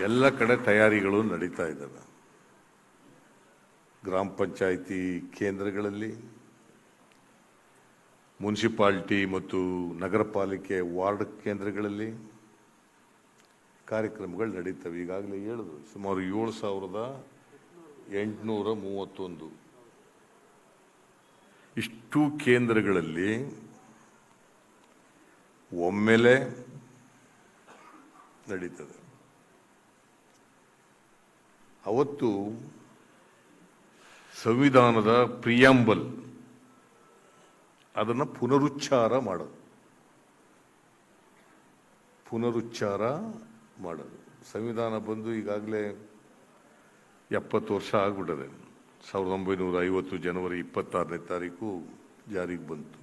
ಎಲ್ಲ ಕಡೆ ತಯಾರಿಗಳು ನಡೀತಾ ಇದ್ದಾವೆ. ಗ್ರಾಮ ಪಂಚಾಯಿತಿ ಕೇಂದ್ರಗಳಲ್ಲಿ, ಮುನ್ಸಿಪಾಲಿಟಿ ಮತ್ತು ನಗರ ಪಾಲಿಕೆ ವಾರ್ಡ್ ಕೇಂದ್ರಗಳಲ್ಲಿ ಕಾರ್ಯಕ್ರಮಗಳು ನಡೀತವೆ. ಈಗಾಗಲೇ ಹೇಳಿದ್ರು, ಸುಮಾರು 7,831 ಇಷ್ಟು ಕೇಂದ್ರಗಳಲ್ಲಿ ಒಮ್ಮೆಲೆ ನಡೀತದೆ. ಅವತ್ತು ಸಂವಿಧಾನದ ಪ್ರಿಯಾಂಬಲ್ ಅದನ್ನು ಪುನರುಚ್ಚಾರ ಮಾಡೋದು. ಸಂವಿಧಾನ ಬಂದು ಈಗಾಗಲೇ 70 ವರ್ಷ ಆಗ್ಬಿಟ್ಟದೆ. 1950 ಜನವರಿ 26ನೇ ತಾರೀಕು ಜಾರಿಗೆ ಬಂತು.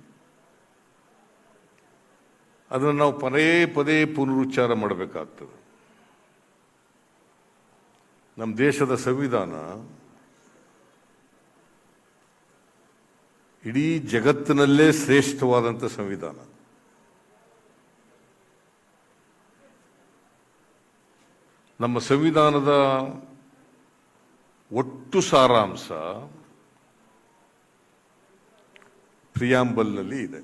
ಅದನ್ನು ನಾವು ಪದೇ ಪದೇ ಪುನರುಚ್ಚಾರ ಮಾಡಬೇಕಾಗ್ತದೆ. ನಮ್ಮ ದೇಶದ ಸಂವಿಧಾನ ಇಡೀ ಜಗತ್ತಿನಲ್ಲೇ ಶ್ರೇಷ್ಠವಾದಂಥ ಸಂವಿಧಾನ. ನಮ್ಮ ಸಂವಿಧಾನದ ಒಟ್ಟು ಸಾರಾಂಶ ಪ್ರಿಯಾಂಬಲ್ನಲ್ಲಿ ಇದೆ.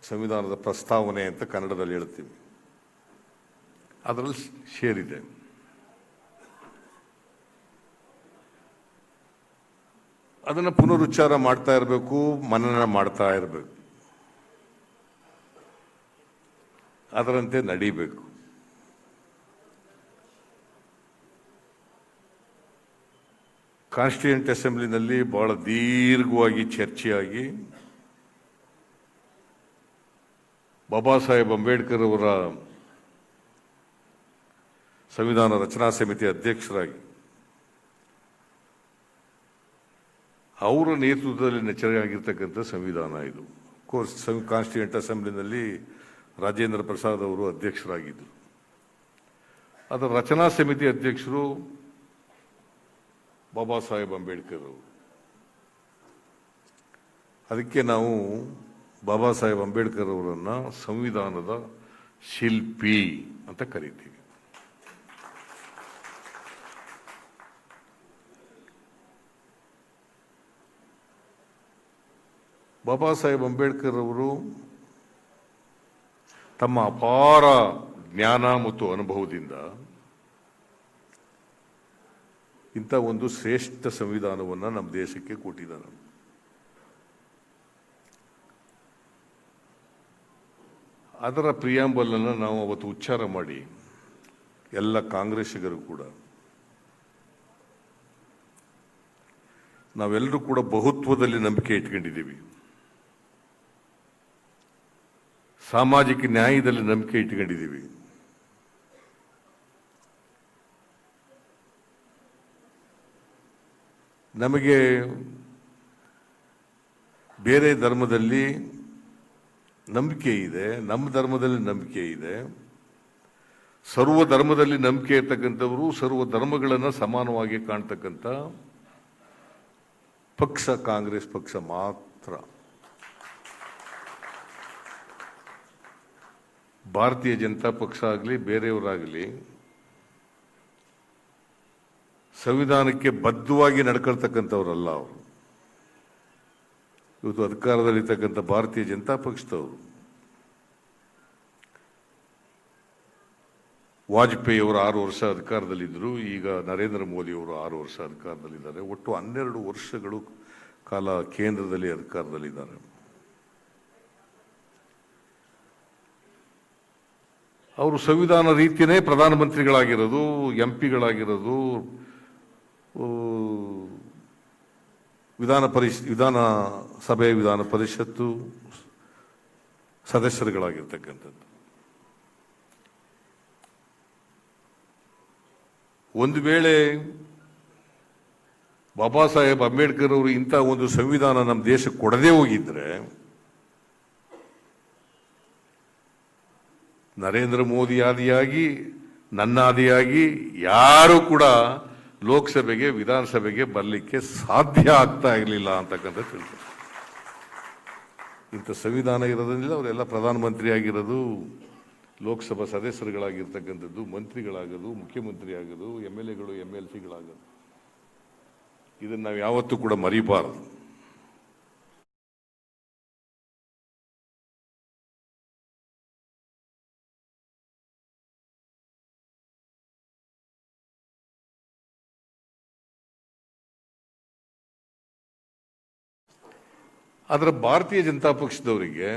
ಸಂವಿಧಾನದ ಪ್ರಸ್ತಾವನೆ ಅಂತ ಕನ್ನಡದಲ್ಲಿ ಹೇಳ್ತೀವಿ, ಅದರಲ್ಲಿ ಸೇರಿದೆ. ಅದನ್ನು ಪುನರುಚ್ಚಾರ ಮಾಡ್ತಾ ಇರಬೇಕು, ಮನನ ಮಾಡ್ತಾ ಇರಬೇಕು, ಅದರಂತೆ ನಡೀಬೇಕು. ಕಾನ್ಸ್ಟಿಟ್ಯೂಯೆಂಟ್ ಅಸೆಂಬ್ಲಿನಲ್ಲಿ ಬಹಳ ದೀರ್ಘವಾಗಿ ಚರ್ಚೆಯಾಗಿ ಬಾಬಾ ಸಾಹೇಬ್ ಅಂಬೇಡ್ಕರ್ ಅವರ ಸಂವಿಧಾನ ರಚನಾ ಸಮಿತಿ ಅಧ್ಯಕ್ಷರಾಗಿ ಅವರ ನೇತೃತ್ವದಲ್ಲಿ ರಚನೆಯಾಗಿರ್ತಕ್ಕಂಥ ಸಂವಿಧಾನ ಇದು. ಕೋರ್ಸ್ ಕಾನ್ಸ್ಟಿಟ್ಯೂಯೆಂಟ್ ಅಸೆಂಬ್ಲಿನಲ್ಲಿ ರಾಜೇಂದ್ರ ಪ್ರಸಾದ್ ಅವರು ಅಧ್ಯಕ್ಷರಾಗಿದ್ದರು. ಅದರ ರಚನಾ ಸಮಿತಿ ಅಧ್ಯಕ್ಷರು ಬಾಬಾ ಸಾಹೇಬ್ ಅಂಬೇಡ್ಕರ್ ಅವರು. ಅದಕ್ಕೆ ನಾವು ಬಾಬಾ ಸಾಹೇಬ್ ಅಂಬೇಡ್ಕರ್ ಅವರನ್ನು ಸಂವಿಧಾನದ ಶಿಲ್ಪಿ ಅಂತ ಕರಿತೀವಿ. ಬಾಬಾ ಸಾಹೇಬ್ ಅಂಬೇಡ್ಕರ್ ಅವರು ತಮ್ಮ ಅಪಾರ ಜ್ಞಾನ ಮತ್ತು ಅನುಭವದಿಂದ ಇಂಥ ಒಂದು ಶ್ರೇಷ್ಠ ಸಂವಿಧಾನವನ್ನು ನಮ್ಮ ದೇಶಕ್ಕೆ ಕೊಟ್ಟಿದ್ದಾನೆ. ಅದರ ಪ್ರಿಯಾಂಬಲನ್ನು ನಾವು ಅವತ್ತು ಉಚ್ಚಾರ ಮಾಡಿ ಎಲ್ಲ ಕಾಂಗ್ರೆಸ್ಸಿಗರು ಕೂಡ ನಾವೆಲ್ಲರೂ ಕೂಡ ಬಹುತ್ವದಲ್ಲಿ ನಂಬಿಕೆ ಇಟ್ಕೊಂಡಿದ್ದೀವಿ, ಸಾಮಾಜಿಕ ನ್ಯಾಯದಲ್ಲಿ ನಂಬಿಕೆ ಇಟ್ಕೊಂಡಿದ್ದೀವಿ. ನಮಗೆ ಬೇರೆ ಧರ್ಮದಲ್ಲಿ ನಂಬಿಕೆ ಇದೆ, ನಮ್ಮ ಧರ್ಮದಲ್ಲಿ ನಂಬಿಕೆ ಇದೆ. ಸರ್ವ ಧರ್ಮದಲ್ಲಿ ನಂಬಿಕೆ ಇರ್ತಕ್ಕಂಥವರು ಸರ್ವ ಧರ್ಮಗಳನ್ನು ಸಮಾನವಾಗಿ ಕಾಣ್ತಕ್ಕಂಥ ಪಕ್ಷ ಕಾಂಗ್ರೆಸ್ ಪಕ್ಷ ಮಾತ್ರ. ಭಾರತೀಯ ಜನತಾ ಪಕ್ಷ ಆಗಲಿ ಬೇರೆಯವರಾಗಲಿ ಸಂವಿಧಾನಕ್ಕೆ ಬದ್ಧವಾಗಿ ನಡ್ಕೊಳ್ತಕ್ಕಂಥವ್ರಲ್ಲ. ಅವರು ಇವತ್ತು ಅಧಿಕಾರದಲ್ಲಿರ್ತಕ್ಕಂಥ ಭಾರತೀಯ ಜನತಾ ಪಕ್ಷದವರು ವಾಜಪೇಯಿ ಅವರು 6 ವರ್ಷ ಅಧಿಕಾರದಲ್ಲಿದ್ದರು. ಈಗ ನರೇಂದ್ರ ಮೋದಿ ಅವರು 6 ವರ್ಷ ಅಧಿಕಾರದಲ್ಲಿದ್ದಾರೆ. ಒಟ್ಟು 12 ವರ್ಷಗಳು ಕಾಲ ಕೇಂದ್ರದಲ್ಲಿ ಅಧಿಕಾರದಲ್ಲಿದ್ದಾರೆ. ಅವರು ಸಂವಿಧಾನ ರೀತಿಯೇ ಪ್ರಧಾನಮಂತ್ರಿಗಳಾಗಿರೋದು, ಎಂಪಿಗಳಾಗಿರೋದು, ವಿಧಾನಸಭೆ ವಿಧಾನ ಪರಿಷತ್ತು ಸದಸ್ಯರುಗಳಾಗಿರ್ತಕ್ಕಂಥದ್ದು. ಒಂದು ವೇಳೆ ಬಾಬಾ ಸಾಹೇಬ್ ಅಂಬೇಡ್ಕರ್ ಅವರು ಇಂಥ ಒಂದು ಸಂವಿಧಾನ ನಮ್ಮ ದೇಶಕ್ಕೆ ಕೊಡದೇ ಹೋಗಿದ್ರೆ ನರೇಂದ್ರ ಮೋದಿ ಆದಿಯಾಗಿ ನನ್ನ ಆದಿಯಾಗಿ ಯಾರು ಕೂಡ ಲೋಕಸಭೆಗೆ ವಿಧಾನಸಭೆಗೆ ಬರಲಿಕ್ಕೆ ಸಾಧ್ಯ ಆಗ್ತಾ ಇರಲಿಲ್ಲ ಅಂತಕ್ಕಂಥ ತಿಳ್ಕೊಂಡು ಇಂಥ ಸಂವಿಧಾನ ಇರೋದ್ರಿಂದ ಅವರೆಲ್ಲ ಪ್ರಧಾನಮಂತ್ರಿ ಆಗಿರೋದು ಲೋಕಸಭಾ ಸದಸ್ಯರುಗಳಾಗಿರ್ತಕ್ಕಂಥದ್ದು, ಮಂತ್ರಿಗಳಾಗೋದು, ಮುಖ್ಯಮಂತ್ರಿ ಆಗೋದು, MLAಗಳು, MLCಗಳಾಗೋದು, ಇದನ್ನು ನಾವು ಯಾವತ್ತೂ ಕೂಡ ಮರಿಬಾರದು. ಆದರೆ ಭಾರತೀಯ ಜನತಾ ಪಕ್ಷದವರಿಗೆ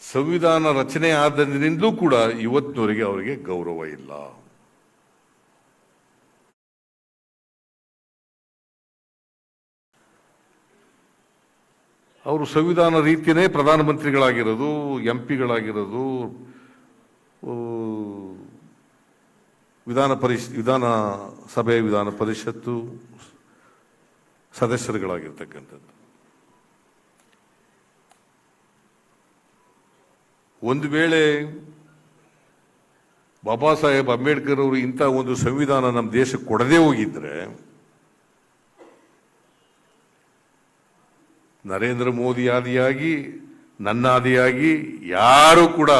ಸಂವಿಧಾನ ರಚನೆ ಆದ್ದರಿಂದಲೂ ಕೂಡ ಇವತ್ತಿನವರೆಗೆ ಅವರಿಗೆ ಗೌರವ ಇಲ್ಲ. ಅವರು ಸಂವಿಧಾನ ರೀತಿಯೇ ಪ್ರಧಾನಮಂತ್ರಿಗಳಾಗಿರೋದು, MP ಗಳಾಗಿರೋದು, ವಿಧಾನಸಭೆ ವಿಧಾನ ಪರಿಷತ್ತು ಸದಸ್ಯರುಗಳಾಗಿರ್ತಕ್ಕಂಥದ್ದು. ಒಂದು ವೇಳೆ ಬಾಬಾ ಸಾಹೇಬ್ ಅಂಬೇಡ್ಕರ್ ಅವರು ಇಂಥ ಒಂದು ಸಂವಿಧಾನ ನಮ್ಮ ದೇಶಕ್ಕೆ ಕೊಡದೇ ಹೋಗಿದ್ರೆ ನರೇಂದ್ರ ಮೋದಿ ಆದಿಯಾಗಿ ನನ್ನ ಆದಿಯಾಗಿ ಯಾರು ಕೂಡ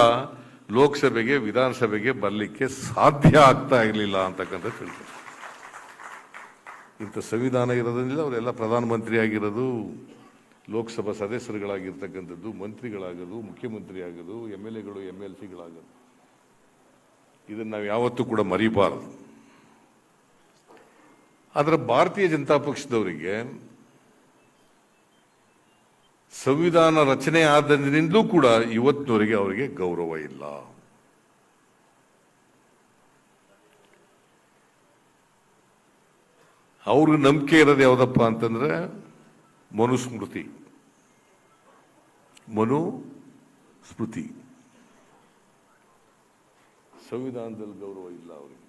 ಲೋಕಸಭೆಗೆ ವಿಧಾನಸಭೆಗೆ ಬರಲಿಕ್ಕೆ ಸಾಧ್ಯ ಆಗ್ತಾ ಇರಲಿಲ್ಲ ಅಂತಕ್ಕಂಥ ತಿಳ್ಕೊಂಡು, ಇಂಥ ಸಂವಿಧಾನ ಇರೋದ್ರಿಂದ ಅವರೆಲ್ಲ ಪ್ರಧಾನಮಂತ್ರಿ ಆಗಿರೋದು, ಲೋಕಸಭಾ ಸದಸ್ಯರುಗಳಾಗಿರ್ತಕ್ಕಂಥದ್ದು, ಮಂತ್ರಿಗಳಾಗೋದು, ಮುಖ್ಯಮಂತ್ರಿ ಆಗೋದು, MLAಗಳು, MLCಗಳಾಗೋದು, ಇದನ್ನು ನಾವು ಯಾವತ್ತೂ ಕೂಡ ಮರಿಬಾರದು. ಆದರೆ ಭಾರತೀಯ ಜನತಾ ಪಕ್ಷದವರಿಗೆ ಸಂವಿಧಾನ ರಚನೆ ಆದ್ದರಿಂದಲೂ ಕೂಡ ಇವತ್ತಿನವರೆಗೆ ಅವರಿಗೆ ಗೌರವ ಇಲ್ಲ. ಅವ್ರಿಗೆ ನಂಬಿಕೆ ಇರೋದು ಯಾವುದಪ್ಪ ಅಂತಂದ್ರೆ ಮನುಸ್ಮೃತಿ. ಸಂವಿಧಾನದಲ್ಲಿ ಗೌರವ ಇಲ್ಲ ಅವರಿಗೆ.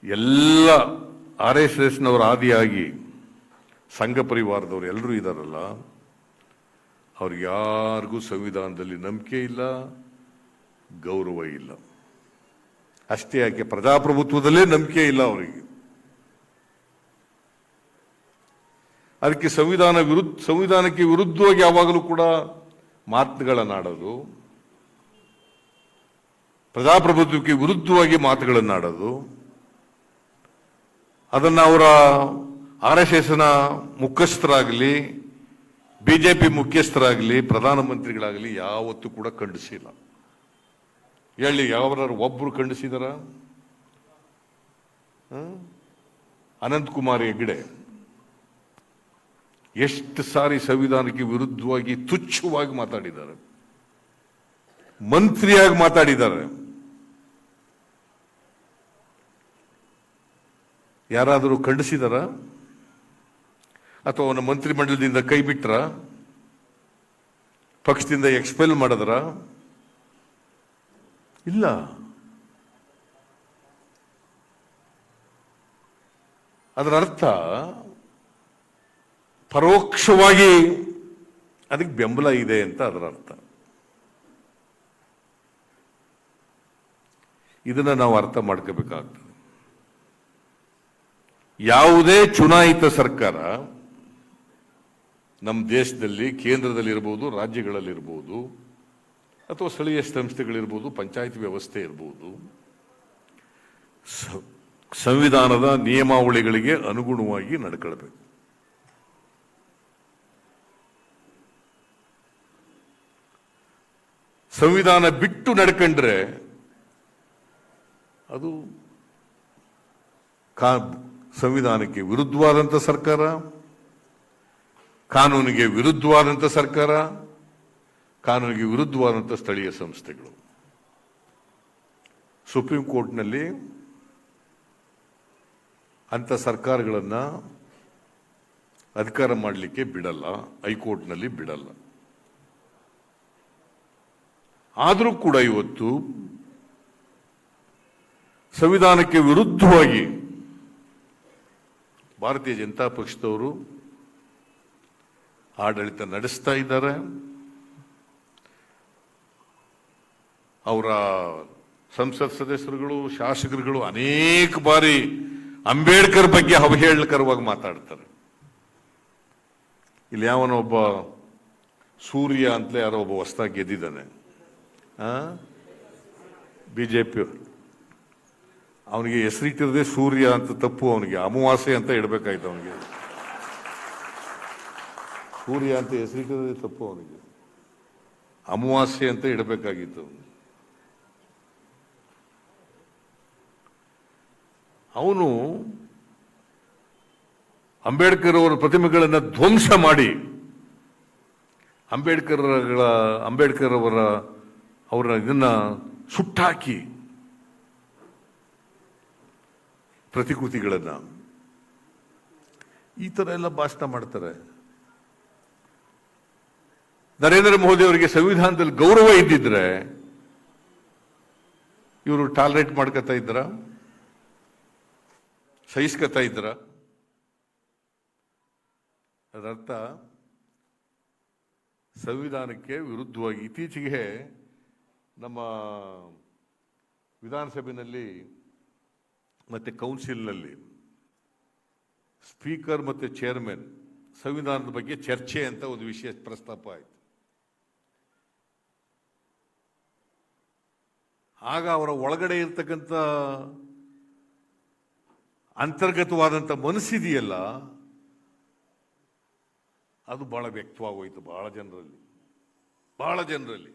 ಎಲ್ಲ RSSನವರ ಆದಿಯಾಗಿ ಸಂಘ ಪರಿವಾರದವರು ಎಲ್ಲರೂ ಇದ್ದಾರಲ್ಲ, ಅವ್ರಿಗೆ ಯಾರಿಗೂ ಸಂವಿಧಾನದಲ್ಲಿ ನಂಬಿಕೆ ಇಲ್ಲ, ಗೌರವ ಇಲ್ಲ. ಅಷ್ಟೇ ಯಾಕೆ, ಪ್ರಜಾಪ್ರಭುತ್ವದಲ್ಲೇ ನಂಬಿಕೆ ಇಲ್ಲ ಅವರಿಗೆ. ಅದಕ್ಕೆ ಸಂವಿಧಾನಕ್ಕೆ ವಿರುದ್ಧವಾಗಿ ಯಾವಾಗಲೂ ಕೂಡ ಮಾತುಗಳನ್ನಾಡೋದು, ಪ್ರಜಾಪ್ರಭುತ್ವಕ್ಕೆ ವಿರುದ್ಧವಾಗಿ ಮಾತುಗಳನ್ನಾಡೋದು, ಅದನ್ನು ಅವರ RSSನ ಮುಖ್ಯಸ್ಥರಾಗಲಿ, BJP ಮುಖ್ಯಸ್ಥರಾಗಲಿ, ಪ್ರಧಾನಮಂತ್ರಿಗಳಾಗಲಿ ಯಾವತ್ತೂ ಕೂಡ ಖಂಡಿಸಿಲ್ಲ. ಹೇಳಿ, ಯಾವ್ದಾರು ಒಬ್ರು ಖಂಡಿಸಿದಾರ? ಅನಂತಕುಮಾರ್ ಹೆಗಡೆ ಎಷ್ಟು ಸಾರಿ ಸಂವಿಧಾನಕ್ಕೆ ವಿರುದ್ಧವಾಗಿ ತುಚ್ಛವಾಗಿ ಮಾತಾಡಿದ್ದಾರೆ, ಮಂತ್ರಿಯಾಗಿ ಮಾತಾಡಿದ್ದಾರೆ. ಯಾರಾದರೂ ಖಂಡಿಸಿದಾರ? ಅಥವಾ ಅವನ ಮಂತ್ರಿಮಂಡಲದಿಂದ ಕೈ ಬಿಟ್ರ? ಪಕ್ಷದಿಂದ ಎಕ್ಸ್ಪೆಲ್ ಮಾಡಿದ್ರ? ಇಲ್ಲ. ಅದರ ಅರ್ಥ ಪರೋಕ್ಷವಾಗಿ ಅದಕ್ಕೆ ಬೆಂಬಲ ಇದೆ ಅಂತ ಅದರ ಅರ್ಥ. ಇದನ್ನ ನಾವು ಅರ್ಥ ಮಾಡ್ಕೋಬೇಕಾಗ್ತದೆ. ಯಾವುದೇ ಚುನಾಯಿತ ಸರ್ಕಾರ ನಮ್ಮ ದೇಶದಲ್ಲಿ, ಕೇಂದ್ರದಲ್ಲಿರ್ಬೋದು, ರಾಜ್ಯಗಳಲ್ಲಿರ್ಬೋದು, ಅಥವಾ ಸ್ಥಳೀಯ ಸಂಸ್ಥೆಗಳಿರ್ಬೋದು, ಪಂಚಾಯತ್ ವ್ಯವಸ್ಥೆ ಇರ್ಬೋದು, ಸಂವಿಧಾನದ ನಿಯಮಾವಳಿಗಳಿಗೆ ಅನುಗುಣವಾಗಿ ನಡ್ಕೊಳ್ಬೇಕು. ಸಂವಿಧಾನ ಬಿಟ್ಟು ನಡ್ಕೊಂಡ್ರೆ ಅದು ಸಂವಿಧಾನಕ್ಕೆ ವಿರುದ್ಧವಾದಂಥ ಸರ್ಕಾರ, ಕಾನೂನಿಗೆ ವಿರುದ್ಧವಾದಂಥ ಸರ್ಕಾರ, ಕಾನೂನಿಗೆ ವಿರುದ್ಧವಾದಂಥ ಸ್ಥಳೀಯ ಸಂಸ್ಥೆಗಳು. ಸುಪ್ರೀಂ ಕೋರ್ಟ್ನಲ್ಲಿ ಅಂಥ ಸರ್ಕಾರಗಳನ್ನು ಅಧಿಕಾರ ಮಾಡಲಿಕ್ಕೆ ಬಿಡಲ್ಲ, ಹೈಕೋರ್ಟ್ನಲ್ಲಿ ಬಿಡಲ್ಲ. ಆದರೂ ಕೂಡ ಇವತ್ತು ಸಂವಿಧಾನಕ್ಕೆ ವಿರುದ್ಧವಾಗಿ ಭಾರತೀಯ ಜನತಾ ಪಕ್ಷದವರು ಆಡಳಿತ ನಡೆಸ್ತಾ ಇದ್ದಾರೆ. ಅವರ ಸಂಸತ್ ಸದಸ್ಯರುಗಳು, ಶಾಸಕರುಗಳು ಅನೇಕ ಬಾರಿ ಅಂಬೇಡ್ಕರ್ ಬಗ್ಗೆ ಅವಹೇಳನಕರವಾಗಿ ಮಾತಾಡ್ತಾರೆ. ಇಲ್ಲಿ ಯಾವನೋ ಒಬ್ಬ ಸೂರ್ಯ ಅಂತಲೇ ಯಾರೋ ಒಬ್ಬ ಹೊಸದಾಗಿ ಗೆದ್ದಿದ್ದಾನೆ, ಬಿಜೆಪಿ. ಅವನಿಗೆ ಹೆಸರಿಟ್ಟಿರದೆ ಸೂರ್ಯ ಅಂತ ತಪ್ಪು, ಅವನಿಗೆ ಅಮಾವಾಸ್ಯೆ ಅಂತ ಇಡಬೇಕಾಯ್ತು. ಅವನಿಗೆ ಸೂರ್ಯ ಅಂತ ಹೆಸರಿಟ್ಟಿರದೆ ತಪ್ಪು, ಅವನಿಗೆ ಅಮಾವಾಸ್ಯೆ ಅಂತ ಇಡಬೇಕಾಗಿತ್ತು. ಅವನು ಅಂಬೇಡ್ಕರ್ ಅವರ ಪ್ರತಿಮೆಗಳನ್ನು ಧ್ವಂಸ ಮಾಡಿ ಅಂಬೇಡ್ಕರ್ ಅವರ ಇದನ್ನ ಸುಟ್ಟಾಕಿ ಪ್ರತಿಕೃತಿಗಳನ್ನ ಈ ತರ ಎಲ್ಲ ಭಾಷಣ ಮಾಡ್ತಾರೆ. ನರೇಂದ್ರ ಮೋದಿ ಅವರಿಗೆ ಸಂವಿಧಾನದಲ್ಲಿ ಗೌರವ ಇದ್ದಿದ್ರೆ ಇವರು ಟಾಲರೇಟ್ ಮಾಡ್ಕೊತಾ ಇದ್ರ, ಸಹಿಸ್ಕೊತಾ ಇದ್ರ? ಅದರ್ಥ ಸಂವಿಧಾನಕ್ಕೆ ವಿರುದ್ಧವಾಗಿ ಇತ್ತೀಚೆಗೆ ನಮ್ಮ ವಿಧಾನಸಭೆಯಲ್ಲಿ ಮತ್ತೆ ಕೌನ್ಸಿಲ್ನಲ್ಲಿ ಸ್ಪೀಕರ್ ಮತ್ತೆ ಚೇರ್ಮನ್ ಸಂವಿಧಾನದ ಬಗ್ಗೆ ಚರ್ಚೆ ಅಂತ ಒಂದು ವಿಷಯ ಪ್ರಸ್ತಾಪ ಆಯಿತು. ಆಗ ಅವರ ಒಳಗಡೆ ಇರ್ತಕ್ಕಂಥ ಅಂತರ್ಗತವಾದಂಥ ಮನಸ್ಸಿದೆಯಲ್ಲ, ಅದು ಬಹಳ ವ್ಯಕ್ತವಾಗೋಯ್ತು ಬಹಳ ಜನರಲ್ಲಿ.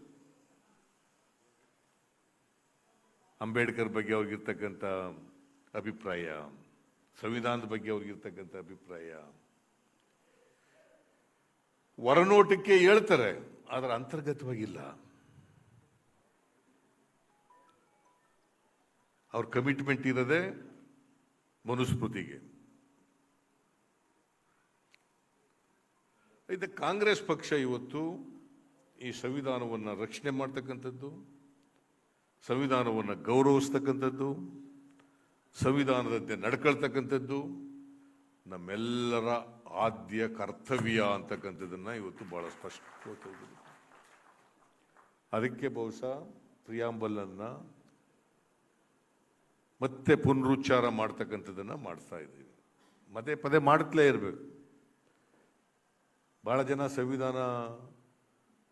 ಅಂಬೇಡ್ಕರ್ ಬಗ್ಗೆ ಅವ್ರಿಗಿರ್ತಕ್ಕಂಥ ಅಭಿಪ್ರಾಯ, ಸಂವಿಧಾನದ ಬಗ್ಗೆ ಅವ್ರಿಗಿರ್ತಕ್ಕಂಥ ಅಭಿಪ್ರಾಯ ಹೊರನೋಟಕ್ಕೆ ಹೇಳ್ತಾರೆ, ಅದರ ಅಂತರ್ಗತವಾಗಿಲ್ಲ. ಅವ್ರ ಕಮಿಟ್ಮೆಂಟ್ ಇರೋದೇ ಮನುಸ್ಮೃತಿಗೆ. ಇದು ಕಾಂಗ್ರೆಸ್ ಪಕ್ಷ ಇವತ್ತು ಈ ಸಂವಿಧಾನವನ್ನು ರಕ್ಷಣೆ ಮಾಡ್ತಕ್ಕಂಥದ್ದು, ಸಂವಿಧಾನವನ್ನು ಗೌರವಿಸ್ತಕ್ಕಂಥದ್ದು, ಸಂವಿಧಾನದಂತೆ ನಡ್ಕೊಳ್ತಕ್ಕಂಥದ್ದು ನಮ್ಮೆಲ್ಲರ ಆದ್ಯ ಕರ್ತವ್ಯ ಅಂತಕ್ಕಂಥದ್ದನ್ನ ಇವತ್ತು ಬಹಳ ಸ್ಪಷ್ಟವಾಗಿ. ಅದಕ್ಕೆ ಬಹುಶಃ ಪ್ರಿಯಾಂಬಲ್ ಅನ್ನ ಮತ್ತೆ ಪುನರುಚ್ಚಾರ ಮಾಡ್ತಕ್ಕಂಥದ್ದನ್ನ ಮಾಡ್ತಾ ಇದ್ದೀವಿ. ಪದೇ ಪದೇ ಮಾಡ್ತಲೇ ಇರಬೇಕು. ಬಹಳ ಜನ ಸಂವಿಧಾನ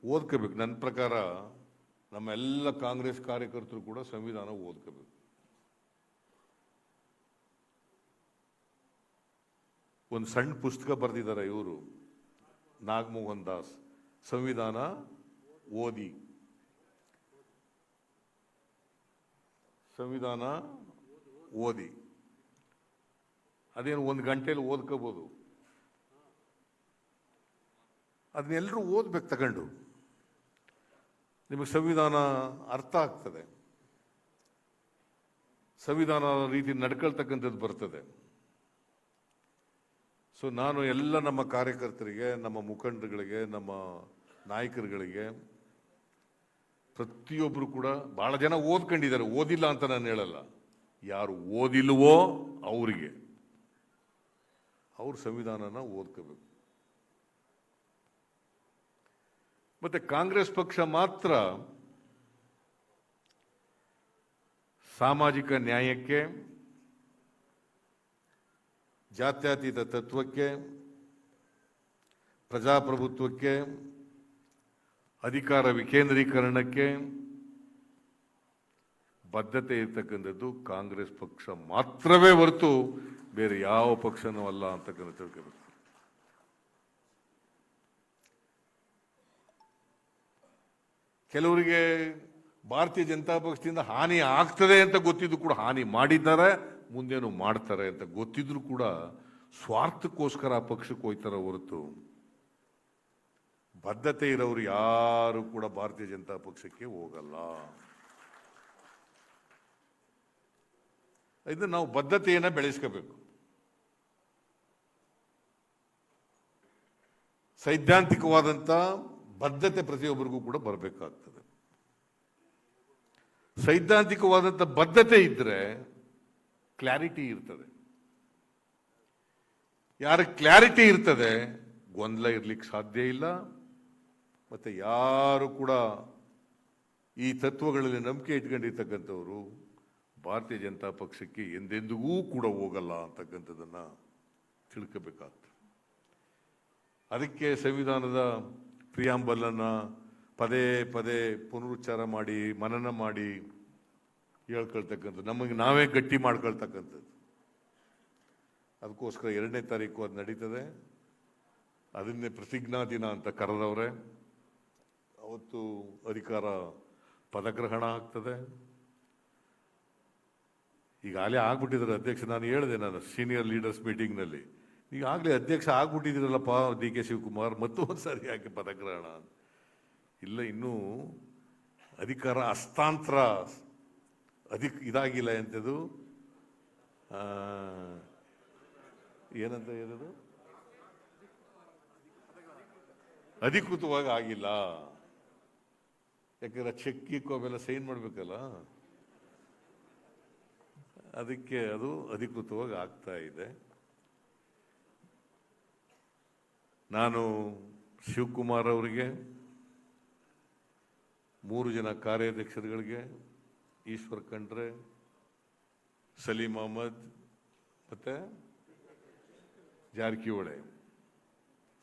ಓದ್ಕೋಬೇಕು. ನನ್ನ ಪ್ರಕಾರ ನಮ್ಮ ಎಲ್ಲ ಕಾಂಗ್ರೆಸ್ ಕಾರ್ಯಕರ್ತರು ಕೂಡ ಸಂವಿಧಾನ ಓದ್ಕೋಬೇಕು. ಒಂದು ಸಣ್ಣ ಪುಸ್ತಕ ಬರೆದಿದ್ದಾರೆ ಇವರು, ನಾಗಮೋಹನ್ ದಾಸ್, ಸಂವಿಧಾನ ಓದಿ. ಸಂವಿಧಾನ ಓದಿ ಅದೇನು ಒಂದು ಗಂಟೆಯಲ್ಲಿ ಓದ್ಕೋಬಹುದು. ಅದನ್ನೆಲ್ಲರೂ ಓದ್ಬೇಕು ತಗೊಂಡು, ನಿಮಗೆ ಸಂವಿಧಾನ ಅರ್ಥ ಆಗ್ತದೆ, ಸಂವಿಧಾನ ರೀತಿ ನಡ್ಕೊಳ್ತಕ್ಕಂಥದ್ದು ಬರ್ತದೆ. ಸೊ ನಾನು ಎಲ್ಲ ನಮ್ಮ ಕಾರ್ಯಕರ್ತರಿಗೆ, ನಮ್ಮ ಮುಖಂಡರುಗಳಿಗೆ, ನಮ್ಮ ನಾಯಕರುಗಳಿಗೆ, ಪ್ರತಿಯೊಬ್ಬರು ಕೂಡ ಬಹಳ ಜನ ಓದ್ಕೊಂಡಿದ್ದಾರೆ, ಓದಿಲ್ಲ ಅಂತ ನಾನು ಹೇಳಲ್ಲ. ಯಾರು ಓದಿಲ್ವೋ ಅವರಿಗೆ ಅವ್ರ ಸಂವಿಧಾನನ ಓದ್ಕೋಬೇಕು. ಮತ್ತೆ ಕಾಂಗ್ರೆಸ್ ಪಕ್ಷ ಮಾತ್ರ ಸಾಮಾಜಿಕ ನ್ಯಾಯಕ್ಕೆ, ಜಾತ್ಯತೀತ ತತ್ವಕ್ಕೆ, ಪ್ರಜಾಪ್ರಭುತ್ವಕ್ಕೆ, ಅಧಿಕಾರ ವಿಕೇಂದ್ರೀಕರಣಕ್ಕೆ ಬದ್ಧತೆ ಇರ್ತಕ್ಕಂಥದ್ದು ಕಾಂಗ್ರೆಸ್ ಪಕ್ಷ ಮಾತ್ರವೇ ಹೊರತು ಬೇರೆ ಯಾವ ಪಕ್ಷನೂ ಅಲ್ಲ ಅಂತಕ್ಕಂಥ ತಿಳ್ಕೋಬೇಕು. ಕೆಲವರಿಗೆ ಭಾರತೀಯ ಜನತಾ ಪಕ್ಷದಿಂದ ಹಾನಿ ಆಗ್ತದೆ ಅಂತ ಗೊತ್ತಿದ್ದು ಕೂಡ ಹಾನಿ ಮಾಡಿದ್ದಾರೆ, ಮುಂದೇನು ಮಾಡ್ತಾರೆ ಅಂತ ಗೊತ್ತಿದ್ರು ಕೂಡ ಸ್ವಾರ್ಥಕ್ಕೋಸ್ಕರ ಆ ಪಕ್ಷಕ್ಕೆ ಹೋಯ್ತಾರ ಹೊರತು ಬದ್ಧತೆ ಇರೋರು ಯಾರು ಕೂಡ ಭಾರತೀಯ ಜನತಾ ಪಕ್ಷಕ್ಕೆ ಹೋಗಲ್ಲ. ಇದು ನಾವು ಬದ್ಧತೆಯನ್ನ ಬೆಳೆಸ್ಕೋಬೇಕು. ಸೈದ್ಧಾಂತಿಕವಾದಂತ ಬದ್ಧತೆ ಪ್ರತಿಯೊಬ್ಬರಿಗೂ ಕೂಡ ಬರಬೇಕಾಗ್ತದೆ. ಸೈದ್ಧಾಂತಿಕವಾದಂತ ಬದ್ಧತೆ ಇದ್ರೆ ಕ್ಲಾರಿಟಿ ಇರ್ತದೆ. ಯಾರ ಕ್ಲಾರಿಟಿ ಇರ್ತದೆ ಗೊಂದಲ ಇರ್ಲಿಕ್ಕೆ ಸಾಧ್ಯ ಇಲ್ಲ. ಮತ್ತೆ ಯಾರು ಕೂಡ ಈ ತತ್ವಗಳಲ್ಲಿ ನಂಬಿಕೆ ಇಟ್ಕೊಂಡಿರ್ತಕ್ಕಂಥವ್ರು ಭಾರತೀಯ ಜನತಾ ಪಕ್ಷಕ್ಕೆ ಎಂದೆಂದಿಗೂ ಕೂಡ ಹೋಗಲ್ಲ ಅಂತಕ್ಕಂಥದ್ದನ್ನ ತಿಳ್ಕೋಬೇಕಾಗ್ತದೆ. ಅದಕ್ಕೆ ಸಂವಿಧಾನದ ಪ್ರಿಯಾಂಬಲ್ ಅನ್ನ ಪದೇ ಪದೇ ಪುನರುಚ್ಚಾರ ಮಾಡಿ ಮನನ ಮಾಡಿ ಹೇಳ್ಕೊಳ್ತಕ್ಕಂಥದ್ದು, ನಮಗೆ ನಾವೇ ಗಟ್ಟಿ ಮಾಡ್ಕೊಳ್ತಕ್ಕಂಥದ್ದು. ಅದಕ್ಕೋಸ್ಕರ 2ನೇ ತಾರೀಕು ಅದು ನಡೀತದೆ. ಅದನ್ನೇ ಪ್ರತಿಜ್ಞಾ ದಿನ ಅಂತ ಕರೆದವ್ರೆ. ಅವತ್ತು ಅಧಿಕಾರ ಪದಗ್ರಹಣ ಆಗ್ತದೆ. ಈಗಾಗಲೇ ಆಗ್ಬಿಟ್ಟಿದ್ದಾರೆ ಅಧ್ಯಕ್ಷ. ನಾನು ಹೇಳಿದೆ, ನಾನು ಸೀನಿಯರ್ ಲೀಡರ್ಸ್ ಮೀಟಿಂಗ್ನಲ್ಲಿ, ಈಗಾಗಲೇ ಅಧ್ಯಕ್ಷ ಆಗ್ಬಿಟ್ಟಿದ್ದೀರಲ್ಲಪ್ಪ DK ಶಿವಕುಮಾರ್, ಮತ್ತೊಂದು ಸಾರಿ ಯಾಕೆ ಪದಗ್ರಹಣ? ಇಲ್ಲ, ಇನ್ನೂ ಅಧಿಕಾರ ಹಸ್ತಾಂತರ ಇದಾಗಿಲ್ಲ ಎಂಥದ್ದು, ಏನಂತ ಹೇಳೋದು, ಅಧಿಕೃತವಾಗಿ ಆಗಿಲ್ಲ. ಯಾಕಂದ್ರೆ ಚೆಕ್ ಅವೆಲ್ಲ ಸೈನ್ ಮಾಡಬೇಕಲ್ಲ, ಅದಕ್ಕೆ ಅದು ಅಧಿಕೃತವಾಗಿ ಆಗ್ತಾ ಇದೆ. ನಾನು ಶಿವಕುಮಾರ್ ಅವರಿಗೆ, 3 ಜನ ಕಾರ್ಯಾಧ್ಯಕ್ಷರುಗಳಿಗೆ, ಈಶ್ವರ್ ಖಂಡ್ರೆ, ಸಲೀಂ ಅಹಮದ್ ಮತ್ತೆ ಜಾರಕಿಹೊಳಿ,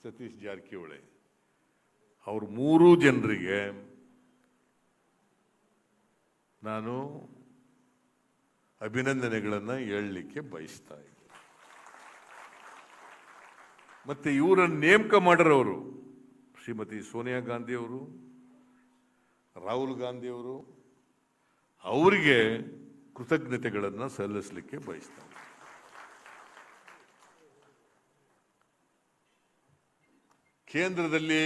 ಸತೀಶ್ ಜಾರಕಿಹೊಳಿ, ಅವ್ರ 3 ಜನರಿಗೆ ನಾನು ಅಭಿನಂದನೆಗಳನ್ನು ಹೇಳಲಿಕ್ಕೆ ಬಯಸ್ತಾ ಇದ್ದೆ. ಮತ್ತೆ ಇವರನ್ನು ನೇಮಕ ಮಾಡಿರೋರು ಶ್ರೀಮತಿ ಸೋನಿಯಾ ಗಾಂಧಿ ಅವರು, ರಾಹುಲ್ ಗಾಂಧಿ ಅವರು, ಅವರಿಗೆ ಕೃತಜ್ಞತೆಗಳನ್ನು ಸಲ್ಲಿಸಲಿಕ್ಕೆ ಬಯಸ್ತಾರೆ. ಕೇಂದ್ರದಲ್ಲಿ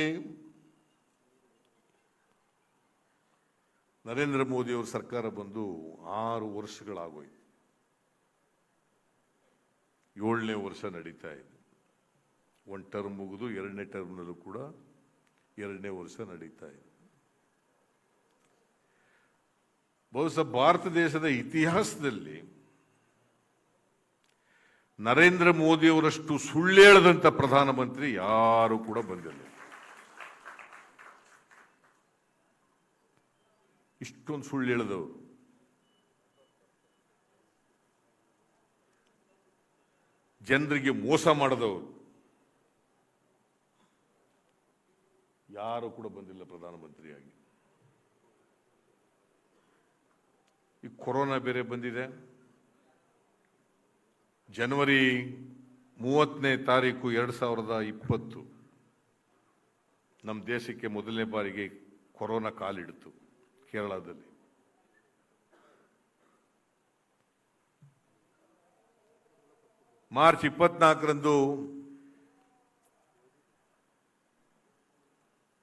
ನರೇಂದ್ರ ಮೋದಿ ಅವರ ಸರ್ಕಾರ ಬಂದು 6 ವರ್ಷಗಳಾಗೋಯ್ತು. 7ನೇ ವರ್ಷ ನಡೀತಾ ಇದೆ. 1 ಟರ್ಮ್ ಮುಗಿದು 2ನೇ ಟರ್ಮ್ನಲ್ಲೂ ಕೂಡ 2ನೇ ವರ್ಷ ನಡೀತಾ ಇದೆ. ಬಹುಶಃ ಭಾರತ ದೇಶದ ಇತಿಹಾಸದಲ್ಲಿ ನರೇಂದ್ರ ಮೋದಿ ಅವರಷ್ಟು ಸುಳ್ಳೇಳದಂತ ಪ್ರಧಾನಮಂತ್ರಿ ಯಾರು ಕೂಡ ಬಂದಿಲ್ಲ. ಇಷ್ಟೊಂದು ಸುಳ್ಳು ಹೇಳಿದವರು, ಜನರಿಗೆ ಮೋಸ ಮಾಡಿದವರು ಯಾರು ಕೂಡ ಬಂದಿಲ್ಲ ಪ್ರಧಾನಮಂತ್ರಿಯಾಗಿ. ಈ ಕೊರೋನಾ ಬೇರೆ ಬಂದಿದೆ. ಜನವರಿ 30ನೇ ತಾರೀಕು 2020 ನಮ್ಮ ದೇಶಕ್ಕೆ ಮೊದಲನೇ ಬಾರಿಗೆ ಕೊರೋನಾ ಕಾಲಿಡಿತು ಕೇರಳದಲ್ಲಿ. ಮಾರ್ಚ್ 24ರಂದು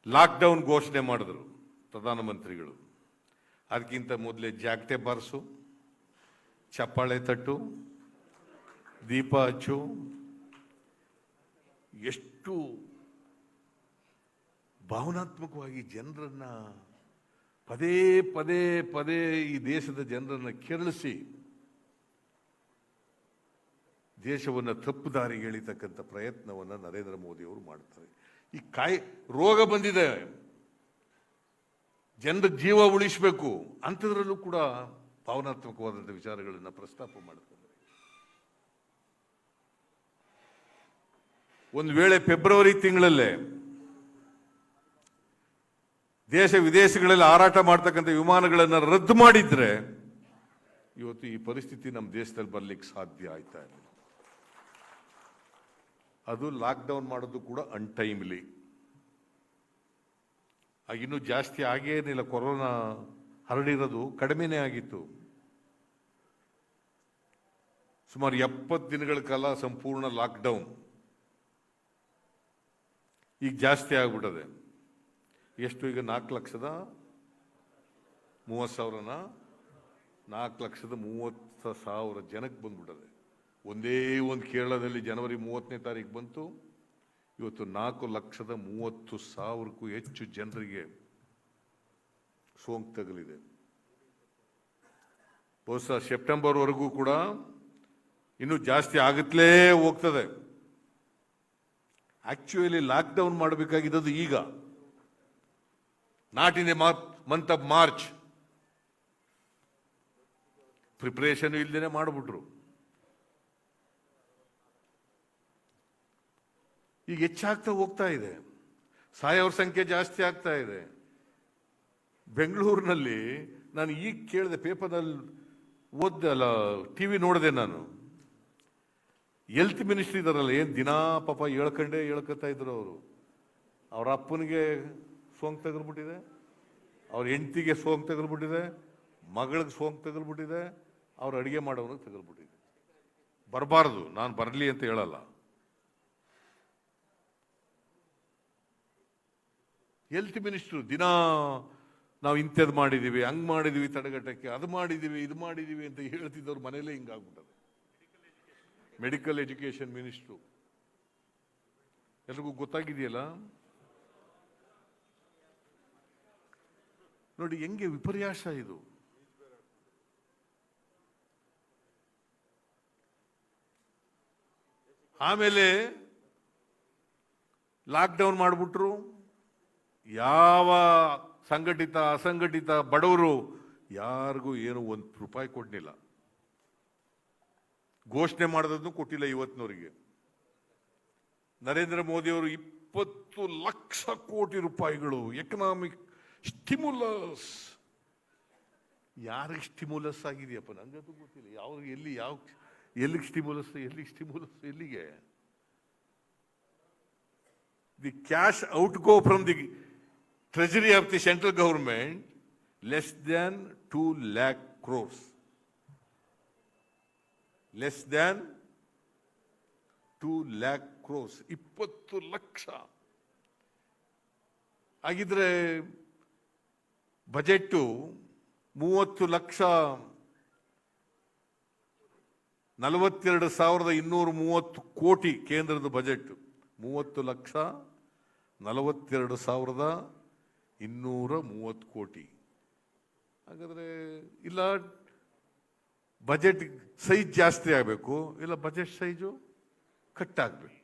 ಲಾಕ್ಡೌನ್ ಘೋಷಣೆ ಮಾಡಿದ್ರು ಪ್ರಧಾನಮಂತ್ರಿಗಳು. ಅದಕ್ಕಿಂತ ಮೊದಲೇ ಜಾಗಟೆ ಬಾರಿಸು, ಚಪ್ಪಾಳೆ ತಟ್ಟು, ದೀಪ ಹಚ್ಚು, ಎಷ್ಟು ಭಾವನಾತ್ಮಕವಾಗಿ ಜನರನ್ನ ಪದೇ ಪದೇ ಪದೇ ಈ ದೇಶದ ಜನರನ್ನ ಕೆರಳಿಸಿ ದೇಶವನ್ನು ತಪ್ಪು ದಾರಿಗೆ ಎಳಿತಕ್ಕಂಥ ಪ್ರಯತ್ನವನ್ನು ನರೇಂದ್ರ ಮೋದಿ ಅವರು ಮಾಡ್ತಾರೆ. ಈ ರೋಗ ಬಂದಿದೆ, ಜನರ ಜೀವ ಉಳಿಸಬೇಕು ಅಂಥದ್ರಲ್ಲೂ ಕೂಡ ಭಾವನಾತ್ಮಕವಾದಂಥ ವಿಚಾರಗಳನ್ನು ಪ್ರಸ್ತಾಪ ಮಾಡ್ತಾರೆ. ಒಂದು ವೇಳೆ ಫೆಬ್ರವರಿ ತಿಂಗಳಲ್ಲೇ ದೇಶ ವಿದೇಶಗಳಲ್ಲಿ ಹಾರಾಟ ಮಾಡ್ತಕ್ಕಂಥ ವಿಮಾನಗಳನ್ನು ರದ್ದು ಮಾಡಿದ್ರೆ ಇವತ್ತು ಈ ಪರಿಸ್ಥಿತಿ ನಮ್ಮ ದೇಶದಲ್ಲಿ ಬರ್ಲಿಕ್ಕೆ ಸಾಧ್ಯ ಆಯ್ತಾ ಇಲ್ಲ. ಅದು ಲಾಕ್ಡೌನ್ ಮಾಡೋದು ಕೂಡ ಅನ್ಟೈಮ್ಲಿ. ಇನ್ನೂ ಜಾಸ್ತಿ ಆಗೇನಿಲ್ಲ, ಕೊರೋನಾ ಹರಡಿರೋದು ಕಡಿಮೆನೇ ಆಗಿತ್ತು. ಸುಮಾರು 70 ದಿನಗಳ ಕಾಲ ಸಂಪೂರ್ಣ ಲಾಕ್ಡೌನ್. ಈಗ ಜಾಸ್ತಿ ಆಗ್ಬಿಟ್ಟದೆ. ಎಷ್ಟು ಈಗ 4,30,000ನ 4,30,000 ಜನಕ್ಕೆ ಬಂದ್ಬಿಟ್ಟದೆ. ಒಂದೇ ಒಂದು ಕೇರಳದಲ್ಲಿ ಜನವರಿ 30ನೇ ತಾರೀಕು ಬಂತು. ಇವತ್ತು 4,30,000ಕ್ಕೂ ಹೆಚ್ಚು ಜನರಿಗೆ ಸೋಂಕು ತಗಲಿದೆ. ಬಹುಶಃ ಸೆಪ್ಟೆಂಬರ್ವರೆಗೂ ಕೂಡ ಇನ್ನೂ ಜಾಸ್ತಿ ಆಗುತ್ತಲೇ ಹೋಗ್ತದೆ. ಆಕ್ಚುಯಲಿ ಲಾಕ್ಡೌನ್ ಮಾಡಬೇಕಾಗಿದ್ದು ಈಗ, not in a month of March. Preparation ಇಲ್ದೇನೆ ಮಾಡಿಬಿಟ್ರು. ಈಗ ಹೆಚ್ಚಾಗ್ತಾ ಹೋಗ್ತಾ ಇದೆ, ಸಾಯೋರ ಸಂಖ್ಯೆ ಜಾಸ್ತಿ ಆಗ್ತಾ ಇದೆ. ಬೆಂಗಳೂರಿನಲ್ಲಿ ನಾನು ಈಗ ಕೇಳಿದೆ, ಪೇಪರ್ನಲ್ಲಿ ಓದ್ದೆ, ಅಲ್ಲ ಟಿವಿ ನೋಡಿದೆ ನಾನು. ಹೆಲ್ತ್ ಮಿನಿಸ್ಟ್ರಿ ಇದಾರಲ್ಲ, ಏನು ದಿನಾ ಪಾಪ ಹೇಳ್ಕೊತಾ ಇದ್ರು ಅವರು. ಅವ್ರ ಅಪ್ಪನಿಗೆ ಸೋಂಕು ತಗಲ್ಬಿಟ್ಟಿದೆ, ಅವ್ರ ಹೆಂಡತಿಗೆ ಸೋಂಕು ತಗಲ್ಬಿಟ್ಟಿದೆ, ಮಗಳಿಗೆ ಸೋಂಕು ತಗಲ್ಬಿಟ್ಟಿದೆ, ಅವ್ರು ಅಡುಗೆ ಮಾಡೋನಿಗೆ ತಗಲ್ಬಿಟ್ಟಿದೆ. ಬರಬಾರ್ದು, ನಾನು ಬರಲಿ ಅಂತ ಹೇಳಲ್ಲ. ಹೆಲ್ತ್ ಮಿನಿಸ್ಟ್ರು ದಿನಾ ನಾವು ಇಂಥದ್ದು ಮಾಡಿದ್ದೀವಿ, ಹಂಗೆ ಮಾಡಿದ್ದೀವಿ, ತಡೆಗಟ್ಟಕ್ಕೆ ಅದು ಮಾಡಿದ್ದೀವಿ, ಇದು ಮಾಡಿದ್ದೀವಿ ಅಂತ ಹೇಳ್ತಿದ್ದವ್ರು ಮನೇಲೇ ಹಿಂಗಾಗ್ಬಿಟ್ಟದೆ. ಮೆಡಿಕಲ್ ಎಜುಕೇಶನ್ ಮಿನಿಸ್ಟ್ರು ಎಲ್ರಿಗೂ ಗೊತ್ತಾಗಿದೆಯಲ್ಲ. ನೋಡಿ ಹೆಂಗೆ ವಿಪರ್ಯಾಸ ಇದು. ಆಮೇಲೆ ಲಾಕ್ಡೌನ್ ಮಾಡಿಬಿಟ್ರು. ಯಾವ ಸಂಘಟಿತ ಅಸಂಘಟಿತ ಬಡವರು ಯಾರಿಗೂ ಏನು ₹1 ಕೊಡ್ಲಿಲ್ಲ. ಘೋಷಣೆ ಮಾಡೋದನ್ನು ಕೊಟ್ಟಿಲ್ಲ ಇವತ್ತಿನವರಿಗೆ. ನರೇಂದ್ರ ಮೋದಿ ಅವರು 20 ಲಕ್ಷ ಕೋಟಿ ರೂಪಾಯಿಗಳು ಎಕನಾಮಿಕ್ ಸ್ಟಿಮ್ಯುಲಸ್. ಯಾರಿಗೆ ಸ್ಟಿಮ್ಯುಲಸ್ ಆಗಿದೆಯಪ್ಪ ನಂಗಂತೂ ಗೊತ್ತಿಲ್ಲ. ಯಾವ್ರಿಗೆ ಎಲ್ಲಿಗೆ ಸ್ಟಿಮ್ಯುಲಸ್, ಎಲ್ಲಿಗೆ? The cash outgo from the treasury of the central government less than 2 lakh crores. Less than 2 lakh crores. 20 lakh ಆಗಿದ್ರೆ ಬಜೆಟ್ 30 ಲಕ್ಷ 42,230 ಕೋಟಿ ಕೇಂದ್ರದ ಬಜೆಟ್. 30 ಲಕ್ಷ 42,230 ಕೋಟಿ. ಹಾಗಾದ್ರೆ ಇಲ್ಲ ಬಜೆಟ್ ಸೈಜ್ ಜಾಸ್ತಿ ಆಗಬೇಕು, ಇಲ್ಲ ಬಜೆಟ್ ಸೈಜು ಕಟ್ ಆಗ್ಬೇಕು.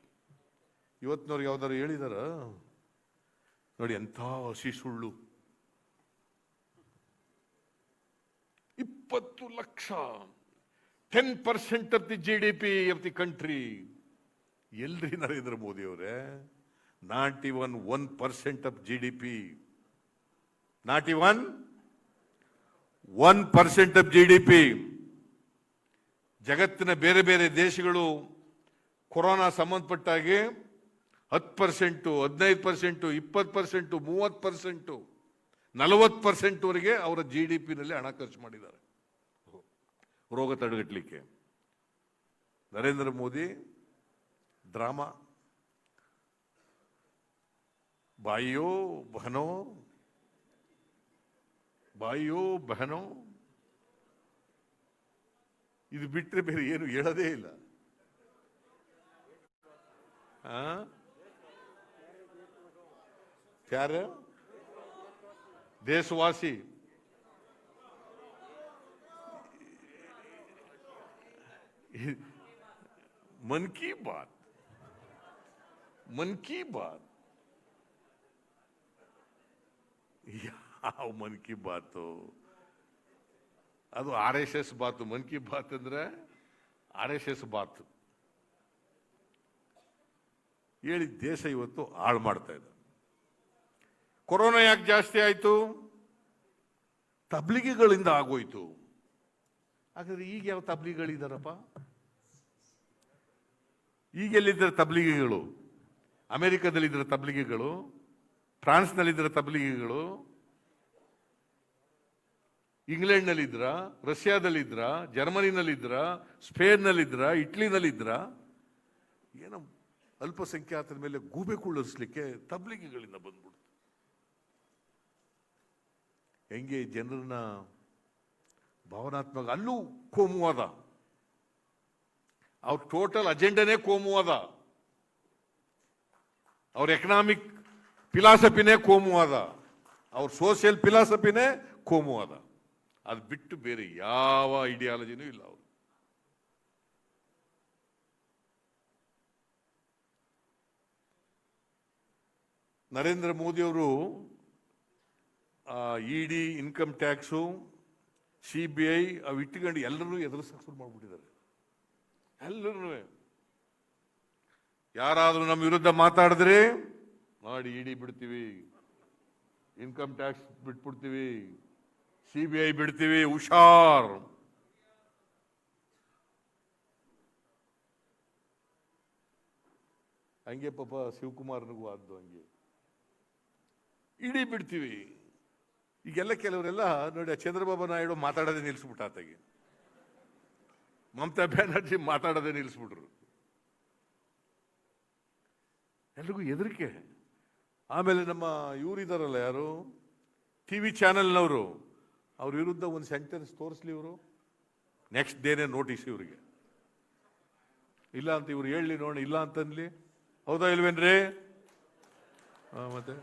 ಇವತ್ತಿನವ್ರಿಗೆ ಯಾವ್ದಾರು ಹೇಳಿದಾರ ನೋಡಿ, ಎಂಥ ಹಸಿ ಸುಳ್ಳು. 20 lakh 10% of the GDP of the country. ಎಲ್ರಿ ನರೇಂದ್ರ ಮೋದಿ ಅವರೇ? Not even 1% of GDP. Not even 1% of GDP. ಜಗತ್ತಿನ ಬೇರೆ ಬೇರೆ ದೇಶಗಳು ಕೊರೋನಾ ಸಂಬಂಧಪಟ್ಟಾಗೆ 10%, 15%, 20%, 30%, 40% ವರೆಗೆ ಅವರ GDP ನಲ್ಲಿ ಹಣ ಖರ್ಚು ಮಾಡಿದ್ದಾರೆ ರೋಗ ತಡೆಗಟ್ಟಲಿಕ್ಕೆ. ನರೇಂದ್ರ ಮೋದಿ ಡ್ರಾಮಾ. ಬಾಯಿಯೋ ಬಹನೋ ಇದು ಬಿಟ್ಟರೆ ಬೇರೆ ಏನು ಹೇಳೋದೇ ಇಲ್ಲ. ಯಾರು ದೇಶವಾಸಿ? ಮನ್ ಕಿ ಬಾತ್ ಯಾವ ಮನ್ ಕಿ ಬಾತು? ಅದು RSS ಬಾತು. ಮನ್ ಕಿ ಬಾತ್ ಅಂದ್ರೆ RSS ಬಾತು ಹೇಳಿ ದೇಶ ಇವತ್ತು ಹಾಳು ಮಾಡ್ತಾ ಇದೆ. ಕೊರೋನಾ ಯಾಕೆ ಜಾಸ್ತಿ ಆಯ್ತು? ತಬ್ಲಿಗಿಗಳಿಂದ ಆಗೋಯ್ತು. ಹಾಗಾದ್ರೆ ಈಗ ಯಾವ ತಬ್ಲಿಗಳಿದಾರಪ್ಪ? ಈಗೆಲ್ಲಿದ್ದಾರೆ ತಬ್ಲಿಗಿಗಳು? ಅಮೆರಿಕದಲ್ಲಿದ್ದಾರೆ ತಬ್ಲಿಗಿಗಳು, ಫ್ರಾನ್ಸ್ನಲ್ಲಿದ್ದ ತಬ್ಲಿಗಿಗಳು, ಇಂಗ್ಲೆಂಡ್ನಲ್ಲಿದ್ರ, ರಷ್ಯಾದಲ್ಲಿದ್ರ, ಜರ್ಮನಿನಲ್ಲಿದ್ರ, ಸ್ಪೇನ್ನಲ್ಲಿದ್ರ, ಇಟ್ಲಿನಲ್ಲಿದ್ರ. ಏನೋ ಅಲ್ಪಸಂಖ್ಯಾತರ ಮೇಲೆ ಗೂಬೆ ಕುಳ್ಳರಿಸಲಿಕ್ಕೆ ತಬ್ಲಿಗಿಗಳಿಂದ ಬಂದ್ಬಿಡ್ತು. ಹೆಂಗೆ ಜನರನ್ನ ಭಾವನಾತ್ಮಕ, ಅಲ್ಲೂ ಕೋಮುವಾದ. ಅವ್ರ ಟೋಟಲ್ ಅಜೆಂಡನೇ ಕೋಮುವಾದ. ಅವ್ರ ಎಕನಾಮಿಕ್ ಫಿಲಾಸಫಿನೇ ಕೋಮುವಾದ, ಅವ್ರ ಸೋಷಿಯಲ್ ಫಿಲಾಸಫಿನೇ ಕೋಮುವಾದ. ಅದು ಬಿಟ್ಟು ಬೇರೆ ಯಾವ ಐಡಿಯಾಲಜಿನೂ ಇಲ್ಲ ಅವರು. ನರೇಂದ್ರ ಮೋದಿ ಅವರು ಇಡಿ, ಇನ್ಕಮ್ ಟ್ಯಾಕ್ಸು, CBI ಅವು ಇಟ್ಕೊಂಡು ಎಲ್ಲರೂ ಎದುರಿಸಕ್ಕೆ ಶುರು ಮಾಡಿಬಿಟ್ಟಿದ್ದಾರೆ. ಎಲ್ಲರೂ ಯಾರಾದರೂ ನಮ್ಮ ವಿರುದ್ಧ ಮಾತಾಡಿದ್ರೆ ಮಾಡಿ ಇಡಿ ಬಿಡ್ತೀವಿ, ಇನ್ಕಮ್ ಟ್ಯಾಕ್ಸ್ ಬಿಟ್ಬಿಡ್ತೀವಿ, CBI ಬಿಡ್ತೀವಿ, ಹುಷಾರ್. ಹಂಗೆ ಪಾಪ ಶಿವಕುಮಾರ್ನಿಗೂ ಆದ್ದು ಹಂಗೆ, ಇಡಿ ಬಿಡ್ತೀವಿ. ಈಗೆಲ್ಲ ಕೆಲವರೆಲ್ಲ ನೋಡಿ, ಚಂದ್ರಬಾಬು ನಾಯ್ಡು ಮಾತಾಡೋದೇ ನಿಲ್ಲಿಸ್ಬಿಟ್ಟ, ಆತಗೆ ಮಮತಾ ಬ್ಯಾನರ್ಜಿ ಮಾತಾಡೋದೇ ನಿಲ್ಲಿಸ್ಬಿಟ್ರು. ಎಲ್ರಿಗೂ ಹೆದರಿಕೆ. ಆಮೇಲೆ ನಮ್ಮ ಇವರಿದಾರಲ್ಲ, ಯಾರು TV ಚಾನೆಲ್ನವರು, ಅವ್ರ ವಿರುದ್ಧ ಒಂದು ಸೆಂಟೆನ್ಸ್ ತೋರಿಸ್ಲಿ ಇವರು, ನೆಕ್ಸ್ಟ್ ಡೇನೇ ನೋಟಿಸ್ ಇವರಿಗೆ. ಇಲ್ಲ ಅಂತ ಇವ್ರು ಹೇಳಲಿ ನೋಡಿ, ಇಲ್ಲ ಅಂತನ್ಲಿ, ಹೌದಾ ಇಲ್ವೇನ್ರಿ? ಮತ್ತೆ